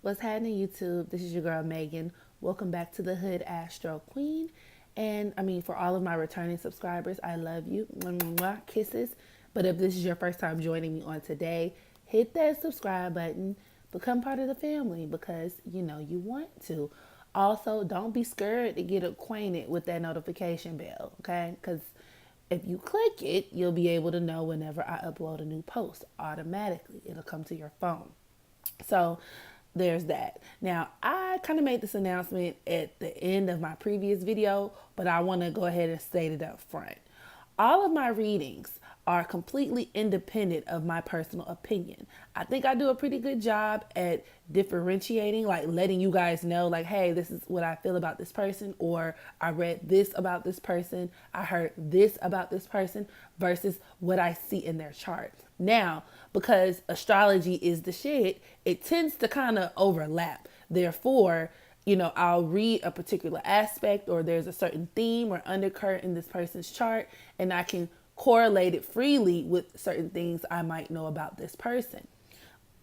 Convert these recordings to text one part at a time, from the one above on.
What's happening, YouTube? This is your girl Megan. Welcome back to the Hood Astro Queen. And for all of my returning subscribers, I love you. Mwah, mwah, mwah, kisses. But if this is your first time joining me on today, hit that subscribe button. Become part of the family because you know you want to. Also, don't be scared to get acquainted with that notification bell, okay? Because if you click it, you'll be able to know whenever I upload a new post automatically. It'll come to your phone. So there's that. Now, I kind of made this announcement at the end of my previous video, but I want to go ahead and state it up front. All of my readings are completely independent of my personal opinion. I think I do a pretty good job at differentiating, like letting you guys know, like, hey, this is what I feel about this person, or I read this about this person, I heard this about this person, versus what I see in their chart. Now, because astrology is the shit, it tends to kind of overlap. Therefore, I'll read a particular aspect or there's a certain theme or undercurrent in this person's chart, and I can correlate it freely with certain things I might know about this person.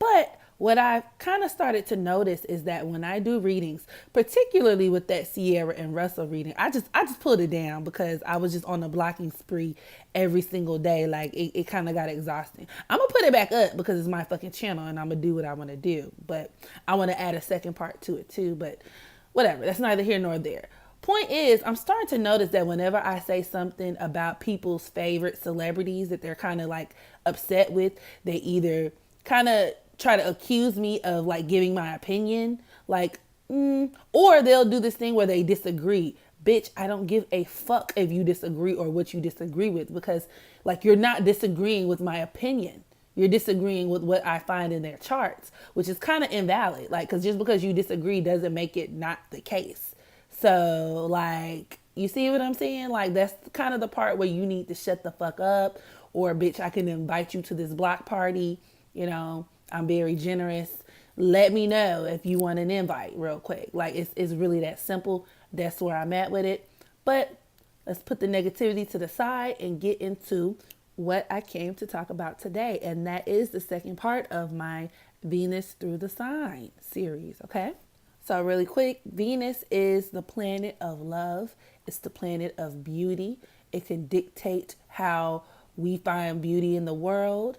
But what I kind of started to notice is that when I do readings, particularly with that Sierra and Russell reading, I just pulled it down because I was just on a blocking spree every single day. Like it kind of got exhausting. I'm gonna put it back up because it's my fucking channel and I'm gonna do what I want to do. But I want to add a second part to it too. But whatever, that's neither here nor there. Point is, I'm starting to notice that whenever I say something about people's favorite celebrities that they're kind of like upset with, they either kind of try to accuse me of like giving my opinion, like, or they'll do this thing where they disagree. Bitch, I don't give a fuck if you disagree or what you disagree with, because like you're not disagreeing with my opinion. You're disagreeing with what I find in their charts, which is kind of invalid. Like, because just because you disagree doesn't make it not the case. So, like, you see what I'm saying? Like, that's kind of the part where you need to shut the fuck up. Or, bitch, I can invite you to this block party. I'm very generous. Let me know if you want an invite real quick. Like, it's really that simple. That's where I'm at with it. But let's put the negativity to the side and get into what I came to talk about today. And that is the second part of my Venus through the sign series, okay? So really quick, Venus is the planet of love. It's the planet of beauty. It can dictate how we find beauty in the world.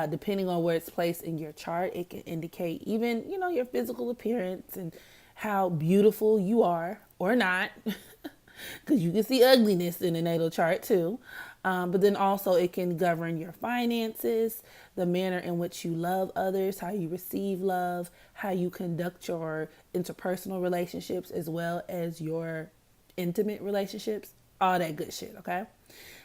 Depending on where it's placed in your chart, it can indicate even, your physical appearance and how beautiful you are or not. Because you can see ugliness in the natal chart too. But then also it can govern your finances, the manner in which you love others, how you receive love, how you conduct your interpersonal relationships as well as your intimate relationships, all that good shit, okay?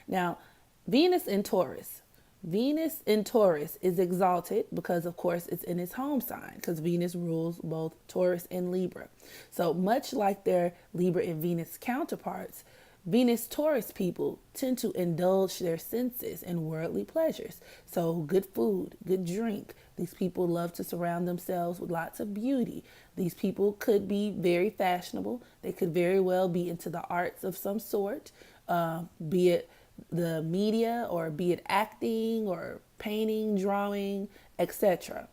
Now, Venus in Taurus. Venus in Taurus is exalted because, of course, it's in its home sign because Venus rules both Taurus and Libra. So much like their Libra and Venus counterparts, Venus Taurus people tend to indulge their senses in worldly pleasures. So good food, good drink. These people love to surround themselves with lots of beauty. These people could be very fashionable. They could very well be into the arts of some sort, be it the media or be it acting or painting, drawing, etc.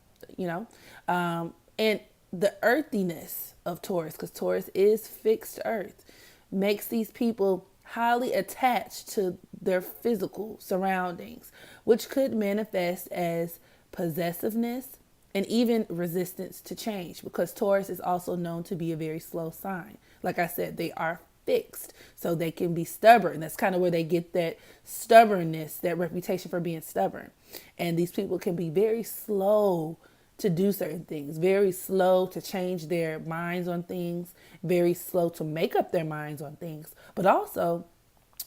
And the earthiness of Taurus, because Taurus is fixed earth, makes these people highly attached to their physical surroundings, which could manifest as possessiveness and even resistance to change, because Taurus is also known to be a very slow sign. Like I said, they are fixed, so they can be stubborn. That's kind of where they get that stubbornness, that reputation for being stubborn. And these people can be very slow to do certain things, very slow to change their minds on things, very slow to make up their minds on things. But also,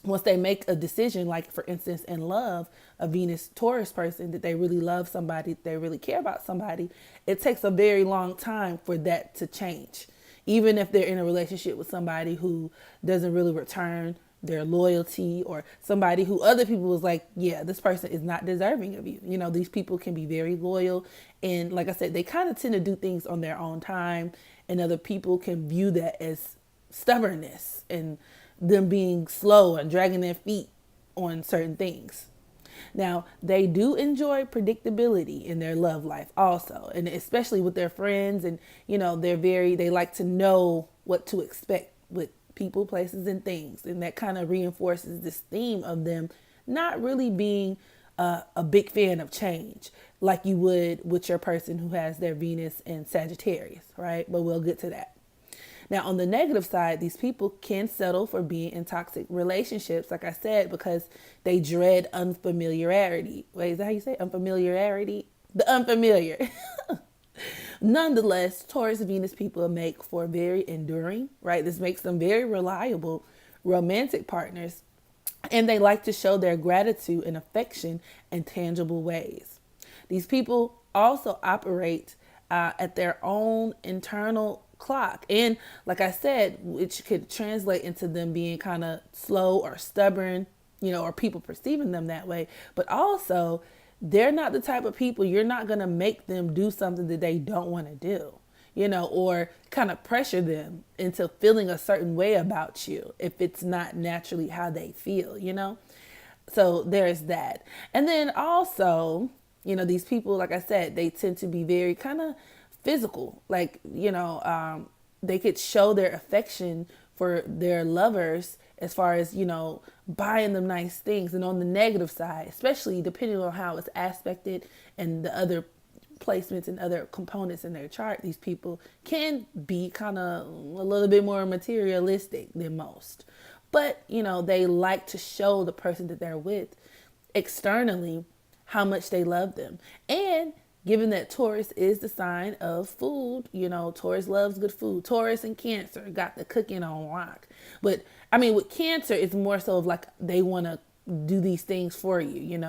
once they make a decision, like for instance in love, a Venus Taurus person, that they really love somebody, that they really care about somebody, it takes a very long time for that to change. Even if they're in a relationship with somebody who doesn't really return their loyalty, or somebody who other people was like, yeah, this person is not deserving of you. These people can be very loyal. And like I said, they kind of tend to do things on their own time. And other people can view that as stubbornness and them being slow and dragging their feet on certain things. Now, they do enjoy predictability in their love life also, and especially with their friends. And, they like to know what to expect with people, places, and things. And that kind of reinforces this theme of them not really being a big fan of change like you would with your person who has their Venus in Sagittarius, right? But we'll get to that. Now, on the negative side, these people can settle for being in toxic relationships, like I said, because they dread unfamiliarity. Wait, is that how you say unfamiliarity? The unfamiliar. Nonetheless, Taurus Venus people make for very enduring, right? This makes them very reliable romantic partners, and they like to show their gratitude and affection in tangible ways. These people also operate at their own internal clock. And like I said, which could translate into them being kind of slow or stubborn, or people perceiving them that way. But also, they're not the type of people you're not going to make them do something that they don't want to do, or kind of pressure them into feeling a certain way about you if it's not naturally how they feel. So there's that. And then also, these people, like I said, they tend to be very kind of physical. Like, they could show their affection for their lovers as far as, buying them nice things. And on the negative side, especially depending on how it's aspected and the other placements and other components in their chart, these people can be kind of a little bit more materialistic than most. But, they like to show the person that they're with externally how much they love them. And given that Taurus is the sign of food, Taurus loves good food. Taurus and Cancer got the cooking on lock. But with Cancer, it's more so of like they want to do these things for you,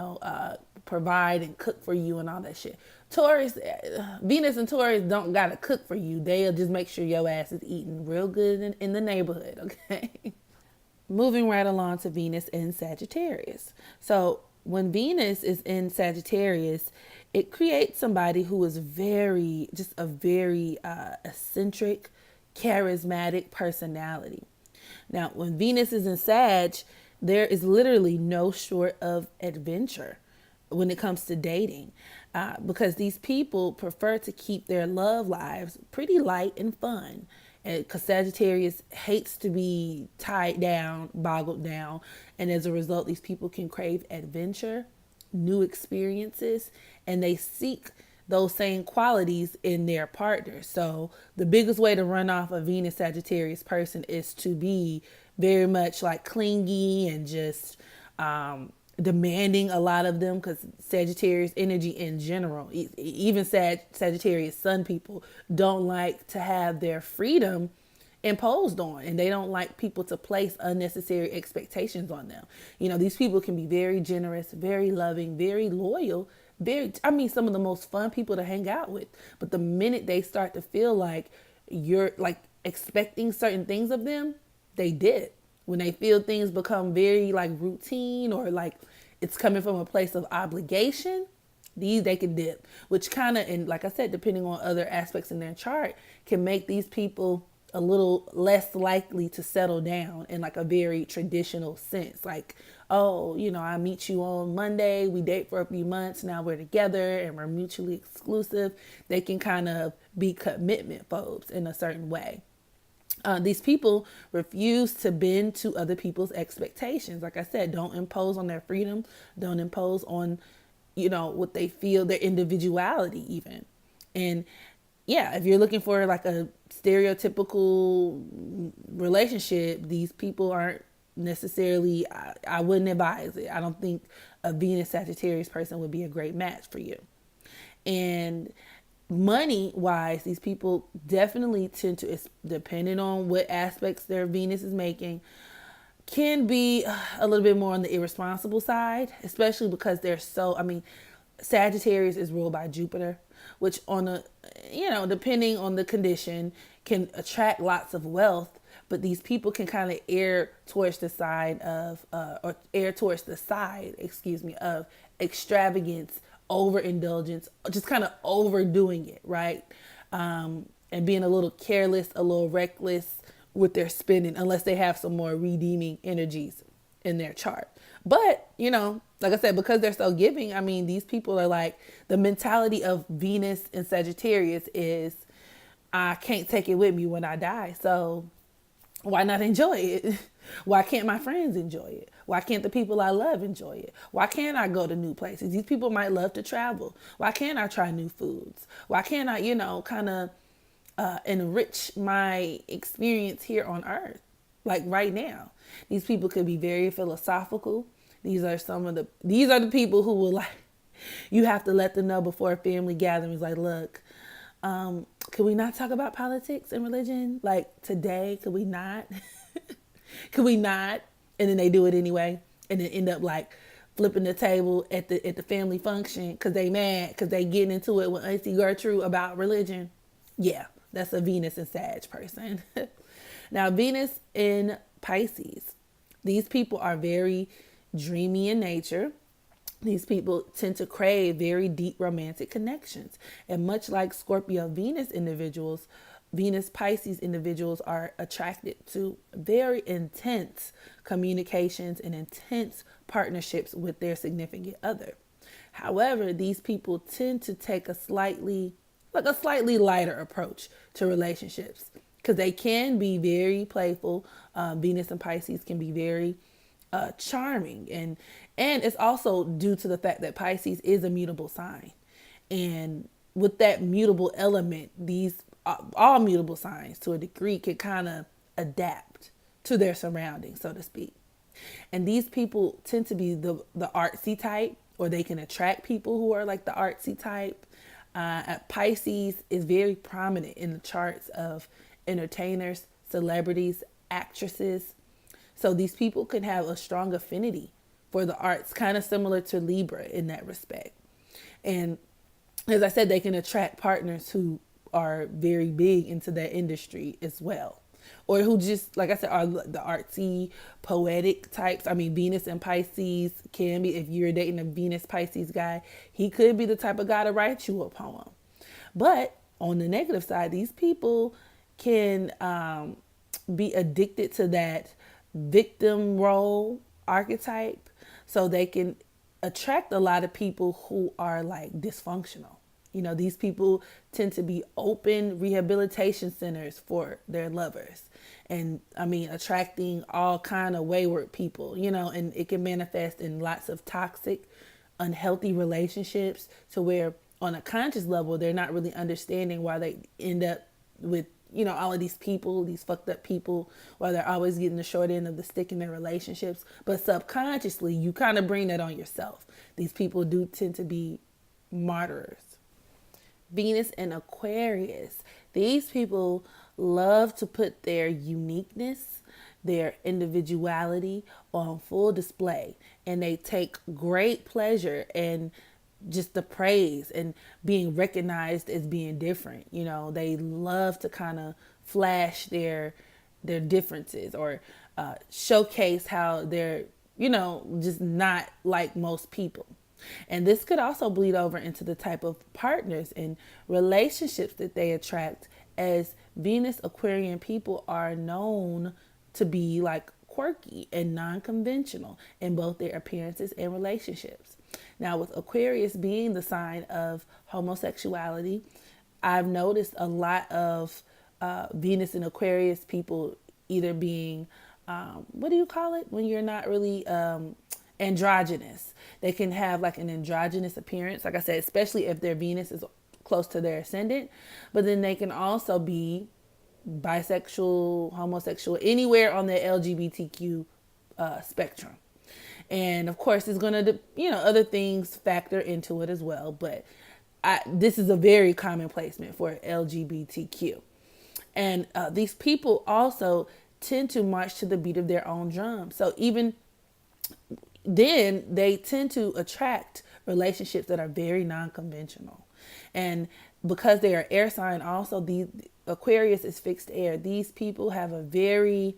provide and cook for you and all that shit. Taurus, Venus and Taurus don't got to cook for you. They'll just make sure your ass is eating real good in the neighborhood, okay? Moving right along to Venus in Sagittarius. So when Venus is in Sagittarius, it creates somebody who is a very eccentric, charismatic personality. Now, when Venus is in Sag, there is literally no short of adventure when it comes to dating, because these people prefer to keep their love lives pretty light and fun. Because Sagittarius hates to be tied down, boggled down. And as a result, these people can crave adventure, new experiences, and they seek those same qualities in their partner. So the biggest way to run off a Venus Sagittarius person is to be very much like clingy and just demanding a lot of them, because Sagittarius energy in general, even Sagittarius sun people don't like to have their freedom imposed on, and they don't like people to place unnecessary expectations on them. These people can be very generous, very loving, very loyal, some of the most fun people to hang out with. But the minute they start to feel like you're like expecting certain things of them, they did. When they feel things become very like routine, or like it's coming from a place of obligation, they can dip, which kind of, and like I said, depending on other aspects in their chart, can make these people a little less likely to settle down in like a very traditional sense. Like, oh, I meet you on Monday, we date for a few months, now we're together and we're mutually exclusive. They can kind of be commitment phobes in a certain way. These people refuse to bend to other people's expectations. Like I said, don't impose on their freedom, don't impose on, what they feel, their individuality even. And yeah, if you're looking for like a stereotypical relationship, these people aren't necessarily, I wouldn't advise it. I don't think a Venus Sagittarius person would be a great match for you. And money wise, these people definitely tend to, depending on what aspects their Venus is making, can be a little bit more on the irresponsible side, especially because they're Sagittarius is ruled by Jupiter, which depending on the condition, can attract lots of wealth. But these people can kind of err towards the side of extravagance, overindulgence, just kind of overdoing it, right? And being a little careless, a little reckless with their spending, unless they have some more redeeming energies in their chart. But, you know, like I said, because they're so giving, I mean, these people are like, the mentality of Venus and Sagittarius is, I can't take it with me when I die. So why not enjoy it? Why can't my friends enjoy it? Why can't the people I love enjoy it? Why can't I go to new places? These people might love to travel. Why can't I try new foods? Why can't I, you know, kind of enrich my experience here on earth? Like right now, these people could be very philosophical. These are the people who will like, you have to let them know before a family gathering is like, look, could we not talk about politics and religion? Like today, could we not? Could we not? And then they do it anyway, and then end up like flipping the table at the family function because they mad because they getting into it with Auntie Gertrude about religion. Yeah, that's a Venus and Sag person. Now, Venus in Pisces. These people are very dreamy in nature. These people tend to crave very deep romantic connections. And much like Scorpio Venus individuals, Venus Pisces individuals are attracted to very intense communications and intense partnerships with their significant other. However, these people tend to take a slightly lighter approach to relationships because they can be very playful. Venus and Pisces can be very charming, and it's also due to the fact that Pisces is a mutable sign, and with that mutable element, these all mutable signs to a degree can kind of adapt to their surroundings, so to speak. And these people tend to be the artsy type, or they can attract people who are like the artsy type. Pisces is very prominent in the charts of entertainers, celebrities, actresses. So these people can have a strong affinity for the arts, kind of similar to Libra in that respect. And as I said, they can attract partners who are very big into that industry as well. Or who just, like I said, are the artsy, poetic types. I mean, Venus and Pisces can be, if you're dating a Venus Pisces guy, he could be the type of guy to write you a poem. But on the negative side, these people can be addicted to that victim role archetype. So they can attract a lot of people who are like dysfunctional. You know, these people tend to be open rehabilitation centers for their lovers. And I mean, attracting all kind of wayward people, you know, and it can manifest in lots of toxic, unhealthy relationships to where on a conscious level, they're not really understanding why they end up with, you know, all of these people, these fucked up people, while they're always getting the short end of the stick in their relationships. But subconsciously, you kind of bring that on yourself. These people do tend to be martyrs. Venus and Aquarius. These people love to put their uniqueness, their individuality on full display. And they take great pleasure in just the praise and being recognized as being different. You know, they love to kind of flash their differences or showcase how they're, you know, just not like most people. And this could also bleed over into the type of partners and relationships that they attract, as Venus Aquarian people are known to be like quirky and non-conventional in both their appearances and relationships. Now, with Aquarius being the sign of homosexuality, I've noticed a lot of Venus and Aquarius people either being, what do you call it when you're not really androgynous? They can have like an androgynous appearance, like I said, especially if their Venus is close to their ascendant. But then they can also be bisexual, homosexual, anywhere on the LGBTQ spectrum. And of course, it's going to, you know, other things factor into it as well. But this is a very common placement for LGBTQ. And these people also tend to march to the beat of their own drum. So even then, they tend to attract relationships that are very non-conventional. And because they are air sign, also the Aquarius is fixed air. These people have a very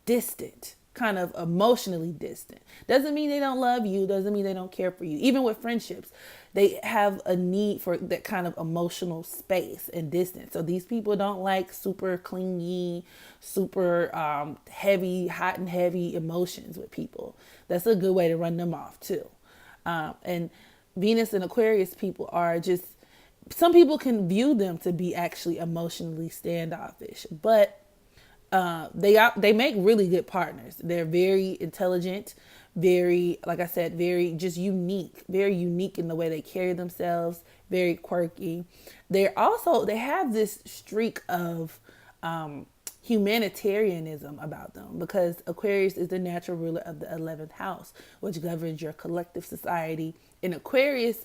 distant kind of emotionally distant. Doesn't mean they don't love you, doesn't mean they don't care for you. Even with friendships, they have a need for that kind of emotional space and distance. So these people don't like super clingy, super heavy, hot and heavy emotions with people. That's a good way to run them off too. And Venus and Aquarius people are just, some people can view them to be actually emotionally standoffish, but they make really good partners. They're very intelligent, very, like I said, very just unique, very unique in the way they carry themselves, very quirky. They have this streak of humanitarianism about them, because Aquarius is the natural ruler of the 11th house, which governs your collective society. In Aquarius,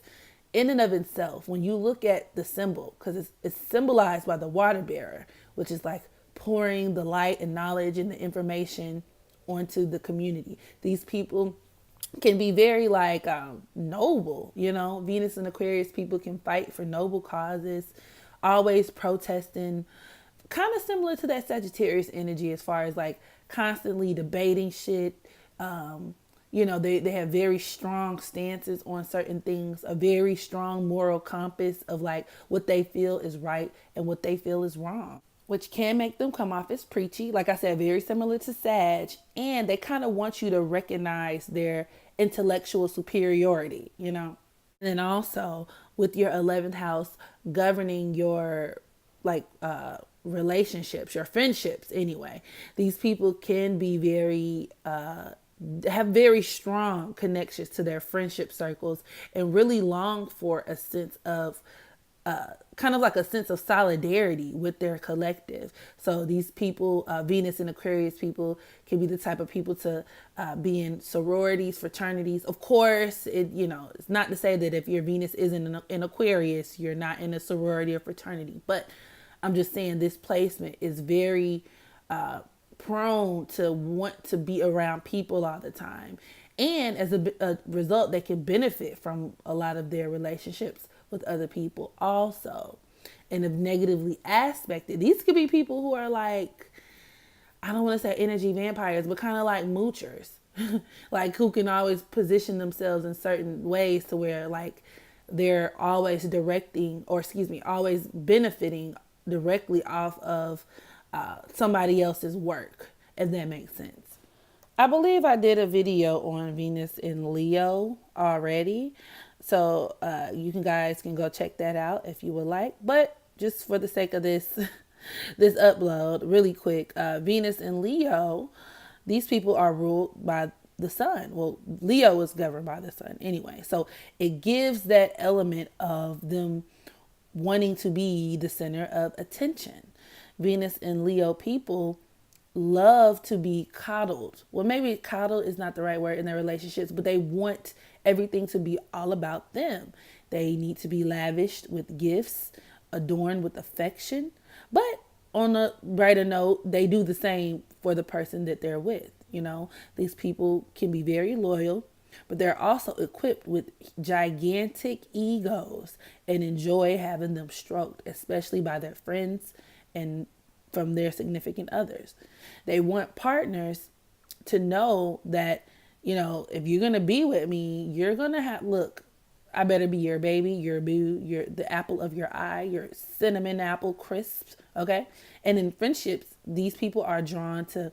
in and of itself, when you look at the symbol, because it's symbolized by the water bearer, which is like pouring the light and knowledge and the information onto the community. These people can be very like noble, you know. Venus and Aquarius people can fight for noble causes, always protesting, kind of similar to that Sagittarius energy as far as like constantly debating shit. You know, they have very strong stances on certain things, a very strong moral compass of like what they feel is right and what they feel is wrong, which can make them come off as preachy. Like I said, very similar to Sag. And they kind of want you to recognize their intellectual superiority, you know? And also with your 11th house governing your like relationships, your friendships anyway. These people can be very have very strong connections to their friendship circles and really long for a sense of kind of like a sense of solidarity with their collective. So these people, Venus and Aquarius people, can be the type of people to be in sororities, fraternities. Of course, it's not to say that if your Venus isn't in Aquarius, you're not in a sorority or fraternity. But I'm just saying this placement is very prone to want to be around people all the time. And as a result, they can benefit from a lot of their relationships with other people also. And if negatively aspected, these could be people who are like, I don't want to say energy vampires, but kind of like moochers, like who can always position themselves in certain ways to where like they're always always benefiting directly off of somebody else's work, if that makes sense. I believe I did a video on Venus in Leo already. So you guys can go check that out if you would like. But just for the sake of this this upload, really quick, Venus in Leo, these people are ruled by the sun. Well, Leo is governed by the sun anyway. So it gives that element of them wanting to be the center of attention. Venus and Leo people love to be coddled. Well, maybe coddle is not the right word in their relationships, but they want everything to be all about them. They need to be lavished with gifts, adorned with affection. But on a brighter note, they do the same for the person that they're with. You know, these people can be very loyal, but they're also equipped with gigantic egos and enjoy having them stroked, especially by their friends and from their significant others. They want partners to know that, if you're going to be with me, you're going to look, I better be your baby, your boo, the apple of your eye, your cinnamon apple crisps. Okay. And in friendships, these people are drawn to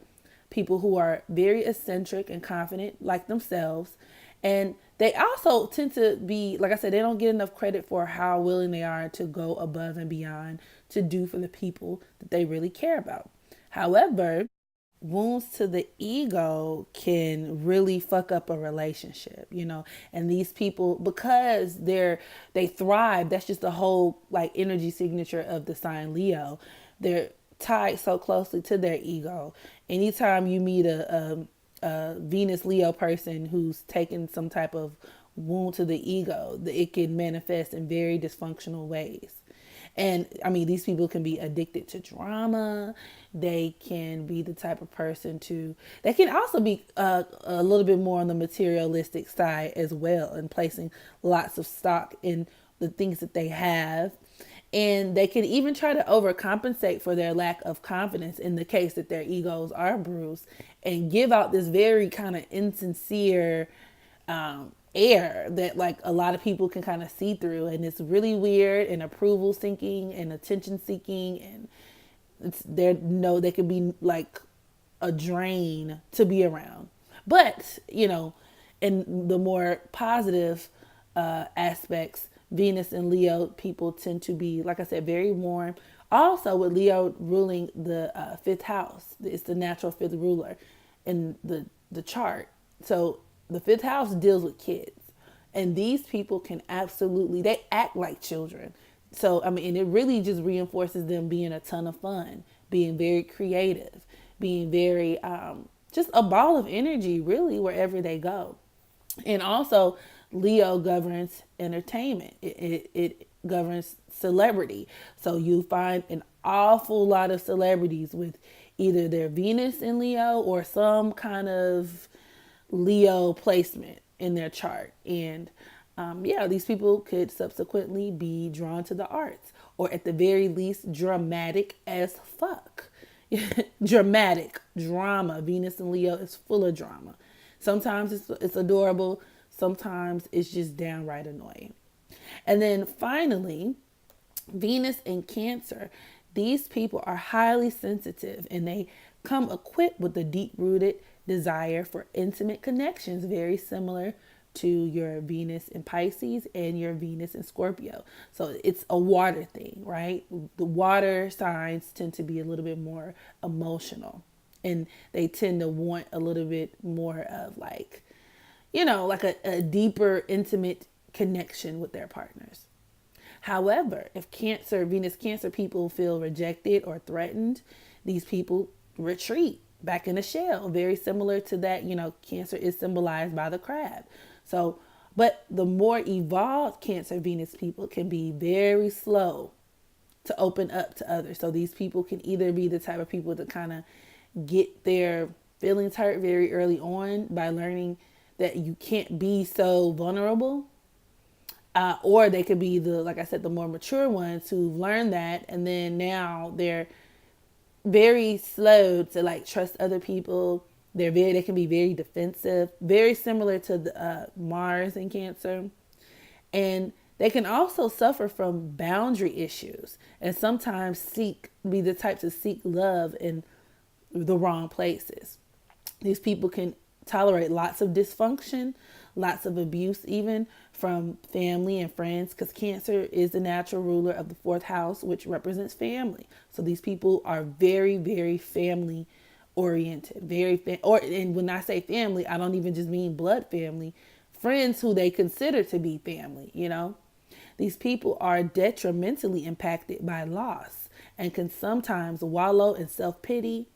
people who are very eccentric and confident like themselves. And they also tend to be, like I said, they don't get enough credit for how willing they are to go above and beyond to do for the people that they really care about. However, wounds to the ego can really fuck up a relationship, and these people, because they thrive, that's just the whole like energy signature of the sign Leo. They're tied so closely to their ego. Anytime you meet a Venus Leo person who's taken some type of wound to the ego, it can manifest in very dysfunctional ways. And I mean, these people can be addicted to drama. They can be the type of person they can also be a little bit more on the materialistic side as well, and placing lots of stock in the things that they have. And they can even try to overcompensate for their lack of confidence in the case that their egos are bruised, and give out this very kind of insincere air that like a lot of people can kind of see through. And it's really weird, and approval seeking and attention seeking. And they could be like a drain to be around. But, in the more positive aspects, Venus and Leo people tend to be, like I said, very warm. Also, with Leo ruling the fifth house, it's the natural fifth ruler in the chart. So the fifth house deals with kids, and these people can absolutely, they act like children. So I mean, and it really just reinforces them being a ton of fun, being very creative, being very just a ball of energy, really, wherever they go. And also, Leo governs entertainment. It governs celebrity. So you find an awful lot of celebrities with either their Venus in Leo or some kind of Leo placement in their chart. And these people could subsequently be drawn to the arts, or at the very least, dramatic as fuck. Dramatic drama. Venus and Leo is full of drama. Sometimes it's adorable. Sometimes it's just downright annoying. And then finally, Venus in Cancer. These people are highly sensitive, and they come equipped with a deep-rooted desire for intimate connections, very similar to your Venus in Pisces and your Venus in Scorpio. So it's a water thing, right? The water signs tend to be a little bit more emotional, and they tend to want a little bit more of like, like a deeper, intimate connection with their partners. However, if Venus Cancer people feel rejected or threatened, these people retreat back in the shell. Very similar to that, Cancer is symbolized by the crab. So, but the more evolved Cancer Venus people can be very slow to open up to others. So these people can either be the type of people to kind of get their feelings hurt very early on by learning that you can't be so vulnerable. Or they could be like I said, the more mature ones who've learned that, and then now they're very slow to like trust other people. They can be very defensive, very similar to the Mars in Cancer. And they can also suffer from boundary issues, and sometimes be the types to seek love in the wrong places. These people can tolerate lots of dysfunction, lots of abuse, even from family and friends, because Cancer is the natural ruler of the fourth house, which represents family. So these people are very, very family oriented, and when I say family, I don't even just mean blood family, friends who they consider to be family. These people are detrimentally impacted by loss and can sometimes wallow in self-pity.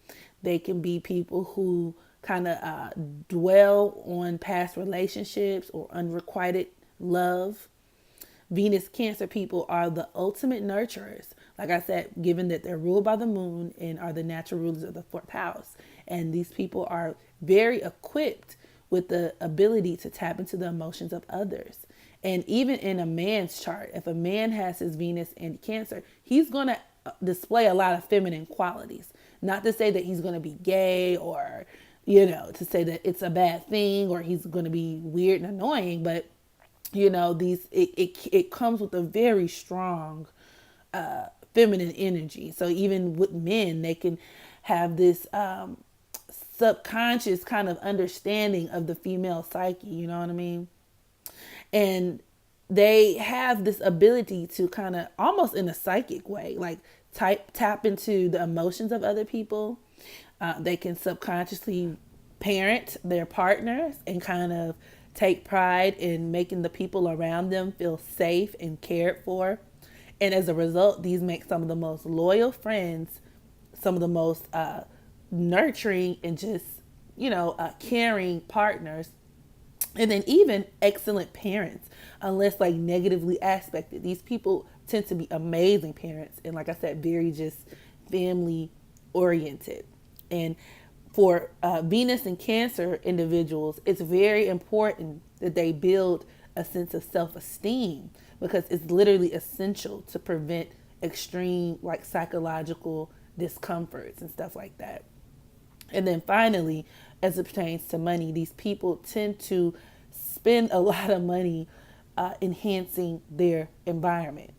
They can be people who kind of dwell on past relationships or unrequited love. Venus Cancer people are the ultimate nurturers. Like I said, given that they're ruled by the moon and are the natural rulers of the fourth house. And these people are very equipped with the ability to tap into the emotions of others. And even in a man's chart, if a man has his Venus in Cancer, he's going to display a lot of feminine qualities. Not to say that he's going to be gay or, to say that it's a bad thing or he's going to be weird and annoying, but it comes with a very strong feminine energy. So even with men, they can have this subconscious kind of understanding of the female psyche, you know what I mean? And they have this ability to kind of almost in a psychic way, like tap into the emotions of other people. They can subconsciously parent their partners and kind of take pride in making the people around them feel safe and cared for. And as a result, these make some of the most loyal friends, some of the most nurturing and just, caring partners. And then even excellent parents, unless like negatively aspected. These people tend to be amazing parents. And like I said, very just family oriented. And for Venus and Cancer individuals, it's very important that they build a sense of self-esteem, because it's literally essential to prevent extreme like psychological discomforts and stuff like that. And then finally, as it pertains to money, these people tend to spend a lot of money enhancing their environment,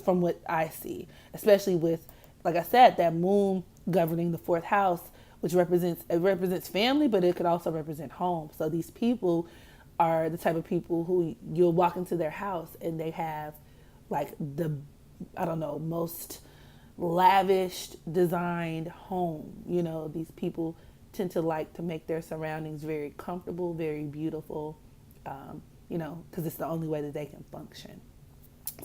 from what I see, especially with, like I said, that moon governing the fourth house, which represents family, but it could also represent home. So these people are the type of people who you'll walk into their house and they have like the, I don't know, most lavished designed home. You know, these people tend to like to make their surroundings very comfortable, very beautiful, because it's the only way that they can function.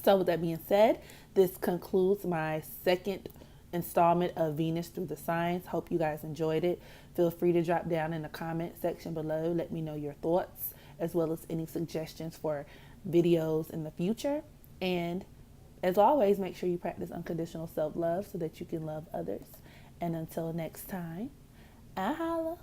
So with that being said, this concludes my second installment of Venus Through the Signs. Hope you guys enjoyed it. Feel free to drop down in the comment section below. Let me know your thoughts as well as any suggestions for videos in the future. And as always, make sure you practice unconditional self-love so that you can love others. And until next time, I holla.